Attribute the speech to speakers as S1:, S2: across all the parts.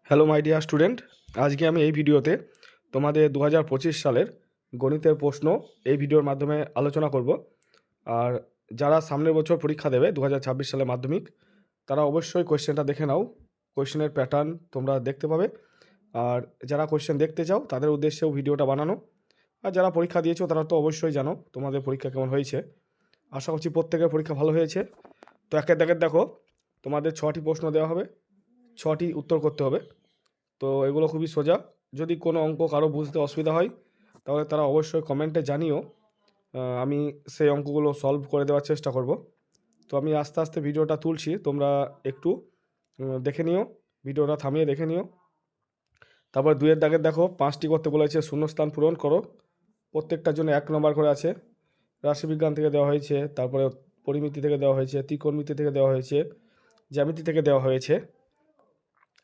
S1: Hello my dear student, আজকে আমি এই ভিডিওতে তোমাদের 2025 সালের গণিতের প্রশ্ন এই ভিডিওর মাধ্যমে আলোচনা করব। আর যারা সামনের বছর পরীক্ষা দেবে 2026 সালে মাধ্যমিক, তারা অবশ্যই কোয়েশ্চেনটা দেখে নাও। কোয়েশ্চেনের প্যাটার্ন তোমরা দেখতে পাবে। আর যারা কোয়েশ্চেন দেখতে চাও তাদের উদ্দেশ্যেও ভিডিওটা বানানো। আর যারা পরীক্ষা দিয়েছো তারা তো অবশ্যই জানো তোমাদের পরীক্ষা কেমন হয়েছে। আশা করছি প্রত্যেকের পরীক্ষা ভালো হয়েছে। তো একের দাগের দেখো, তোমাদের 6টি প্রশ্ন দেওয়া হবে, 6টি উত্তর করতে হবে। তো এগুলো খুবই সোজা। যদি কোনো অঙ্ক কারো বুঝতে অসুবিধা হয় তাহলে তারা অবশ্যই কমেন্টে জানিও। আমি সেই অঙ্কগুলো সলভ করে দেওয়ার চেষ্টা করব। তো আমি আস্তে আস্তে ভিডিওটা তুলছি, তোমরা একটু দেখে নিও, ভিডিওটা থামিয়ে দেখে নিও। তারপর 2-এর দাগের দেখো, 5টি করতে বলেছে, শূন্যস্থান পূরণ করো। প্রত্যেকটার জন্য 1 নম্বর করে আছে। রাশিবিজ্ঞান থেকে দেওয়া হয়েছে, তারপরে পরিমিতি থেকে দেওয়া হয়েছে, ত্রিকোণমিতি থেকে দেওয়া হয়েছে, জ্যামিতি থেকে দেওয়া হয়েছে,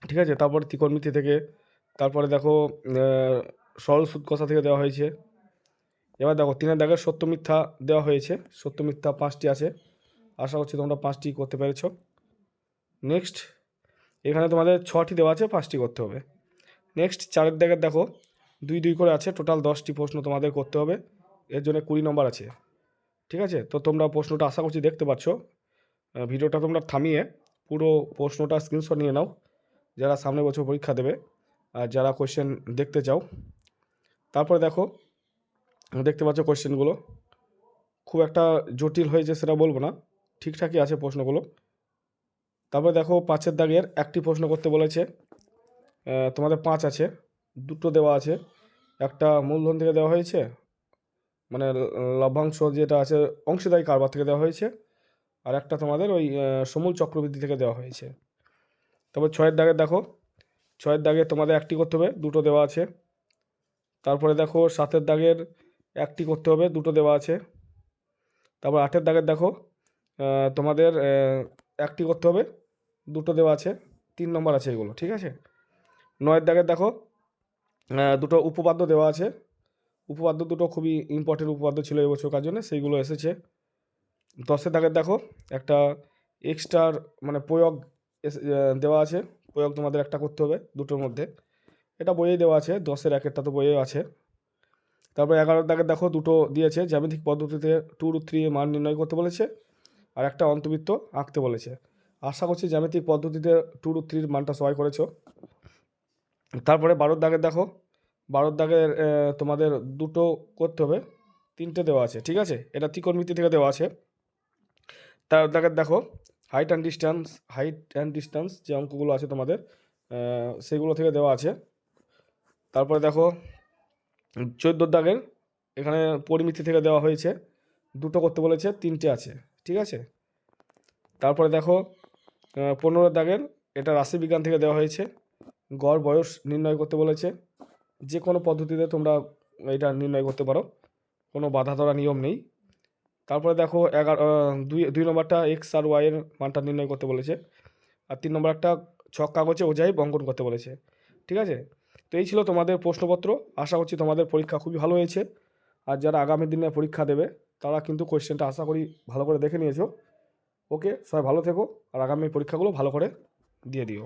S1: ঠিক আছে। তারপরে ত্রিকোণমিতি থেকে, তারপরে দেখো সরল সুদ কষা থেকে দেওয়া হয়েছে। এবার দেখো 3-এর দাগের সত্য মিথ্যা দেওয়া হয়েছে, সত্য মিথ্যা 5টি আছে। আশা করছি তোমরা 5টি করতে পেরেছ। নেক্সট, এখানে তোমাদের 6টি দেওয়া আছে, 5টি করতে হবে। নেক্সট 4-এর দাগের দেখো 2-2 করে আছে, টোটাল 10টি প্রশ্ন তোমাদের করতে হবে। এর জন্য 20 নম্বর আছে, ঠিক আছে। তো তোমরা প্রশ্নটা আশা করছি দেখতে পাচ্ছ। ভিডিওটা তোমরা থামিয়ে পুরো প্রশ্নটা স্ক্রিনশট নিয়ে নাও, যারা সামনের বছর পরীক্ষা দেবে আর যারা কোয়েশ্চেন দেখতে চাও। তারপরে দেখো, দেখতে পাচ্ছ কোয়েশ্চেনগুলো খুব একটা জটিল হয়েছে সেটা বলবো না, ঠিকঠাকই আছে প্রশ্নগুলো। তারপরে দেখো 5-এর দাগের একটি প্রশ্ন করতে বলেছে। তোমাদের 5 আছে, 2টো দেওয়া আছে। একটা মূলধন থেকে দেওয়া হয়েছে, মানে লভ্যাংশ যেটা আছে অংশীদারি কারবার থেকে দেওয়া হয়েছে। আর একটা তোমাদের ওই সমূল চক্রবৃদ্ধি থেকে দেওয়া হয়েছে। তারপর 6-এর দাগের দেখো, 6-এর দাগে তোমাদের একটি করতে হবে, 2টো দেওয়া আছে। তারপরে দেখো 7-এর দাগের একটি করতে হবে, 2টো দেওয়া আছে। তারপর 8-এর দাগের দেখো, তোমাদের একটি করতে হবে, 2টো দেওয়া আছে, 3 নম্বর আছে এগুলো, ঠিক আছে। 9-এর দাগের দেখো, 2টো উপপাদ্য দেওয়া আছে। উপপাদ্য 2টো খুবই ইম্পর্টেন্ট উপপাদ্য ছিল এবছরকার জন্য, সেইগুলো এসেছে। 10-এর দাগের দেখো, একটা এক্সট্রার মানে প্রয়োগ দেওয়া আছে। প্রয়োগ তোমাদের একটা করতে হবে 2টোর মধ্যে, এটা বইয়ে দেওয়া আছে। 10-এর 1-এরটা তো বইয়ে আছে। তারপর 11-এর দাগের দেখো, 2টো দিয়েছে, জ্যামিতিক পদ্ধতিতে 2√3 মান নির্ণয় করতে বলেছে, আর একটা অন্তবৃত্ত আঁকতে বলেছে। আশা করছি জ্যামিতিক পদ্ধতিতে 2√3 মানটা সবাই করেছো। তারপরে 12-এর দাগের দেখো, 12-এর দাগের তোমাদের 2টো করতে হবে, 3টে দেওয়া আছে, ঠিক আছে। এটা ত্রিকোণমিতি থেকে দেওয়া আছে। তার দাগের দেখো, হাইট অ্যান্ড ডিস্টেন্স যে অঙ্কগুলো আছে তোমাদের, সেগুলো থেকে দেওয়া আছে। তারপরে দেখো 14-এর দাগের এখানে পরিমিতি থেকে দেওয়া হয়েছে, 2টো করতে বলেছে, 3টে আছে, ঠিক আছে। তারপরে দেখো 15-এর দাগের এটা রাশিবিজ্ঞান থেকে দেওয়া হয়েছে, গড় বয়স নির্ণয় করতে বলেছে। যে কোনো পদ্ধতিতে তোমরা এটা নির্ণয় করতে পারো, কোনো বাধা ধরা নিয়ম নেই। তারপরে দেখো 2 নম্বরটা এক্স আর ওয়াইয়ের মানটা নির্ণয় করতে বলেছে। আর 3 নম্বর একটা ছক কাগজে ওঝাই অঙ্কন করতে বলেছে, ঠিক আছে। তো এই ছিল তোমাদের প্রশ্নপত্র। আশা করছি তোমাদের পরীক্ষা খুবই ভালো হয়েছে। আর যারা আগামী দিনে পরীক্ষা দেবে তারা কিন্তু কোয়েশ্চেনটা আশা করি ভালো করে দেখে নিয়েছো। ওকে, সবাই ভালো থেকো আর আগামী পরীক্ষাগুলো ভালো করে দিয়ে দিও।